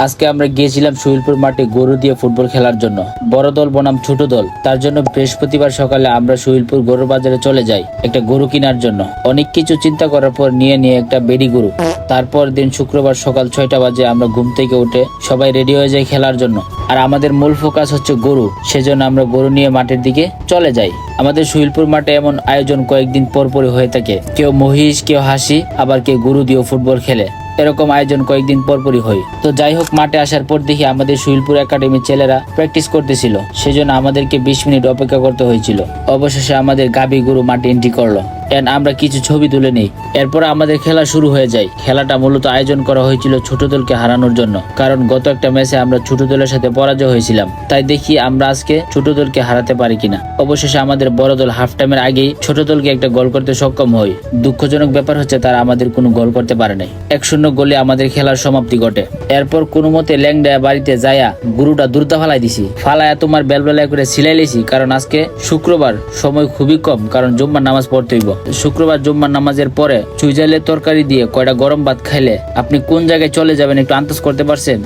আজকে আমরা গিয়েছিলাম শহীদপুর মাঠে গরু দিয়ে ফুটবল খেলার জন্য। বড় দল বনাম ছোট দল, তার জন্য বৃহস্পতিবার সকালে আমরা শহীদপুর গরু বাজারে চলে যাই একটা গরু কেনার জন্য। অনেক কিছু চিন্তা করার পর নিয়ে একটা বেডি গরু। তারপর দিন শুক্রবার সকাল 6টা বাজে আমরা ঘুম থেকে উঠে সবাই রেডি হয়ে যাই খেলার জন্য। আর আমাদের মূল ফোকাস হচ্ছে গরু, সেজন্য আমরা গরু নিয়ে মাঠের দিকে চলে যাই। আমাদের শহীদপুর মাঠে এমন আয়োজন কয়েকদিন পরপরই হয়ে থাকে। কেউ মহিষ, কেউ হাসি, আবার কেউ গরু দিয়ে ফুটবল খেলে। এরকম আয়োজন কয়েকদিন পরপরই হয়। তো যাই হোক, মাঠে আসার পর দেখি আমাদের শহীদপুর একাডেমির ছেলেরা প্র্যাকটিস করতেছিল, সেজন্য আমাদেরকে 20 মিনিট অপেক্ষা করতে হয়েছিল। অবশেষে আমাদের গাবি গরু মাঠে এন্ট্রি করলো। আমরা কিছু ছবি তুলে নিই। এরপর আমাদের খেলা শুরু হয়ে যায়। খেলাটা মূলত আয়োজন করা হয়েছিল ছোট দলকে হারানোর জন্য, কারণ গত একটা ম্যাচে আমরা ছোট দলের সাথে পরাজয় হয়েছিলাম। তাই দেখি আমরা আজকে ছোট দলকে হারাতে পারি কিনা। অবশেষে আমাদের বড় দল হাফ টাইমের আগেই ছোট দলকে একটা গোল করতে সক্ষম হয়। দুঃখজনক ব্যাপার হচ্ছে তারা আমাদের কোনো গোল করতে পারে নাই। 1-0 গোলে আমাদের খেলার সমাপ্তি ঘটে। এরপর কোনো মতে ল্যাংডায়া বাড়িতে যাইয়া গরুটা দূরতা ফালাই দিছি। ফালায়া তোমার বেলবেলায় করে সিলাই লেছি, কারণ আজকে শুক্রবার, সময় খুবই কম, কারণ জুম্মার নামাজ পড়তে হইব। শুক্রবার জুম্মার নামাজের পরে চুইজালের তরকারি দিয়ে কয়টা গরম ভাত খাইলে আপনি কোন জায়গায় চলে যাবেন একটু আন্দাজ করতে পারছেন?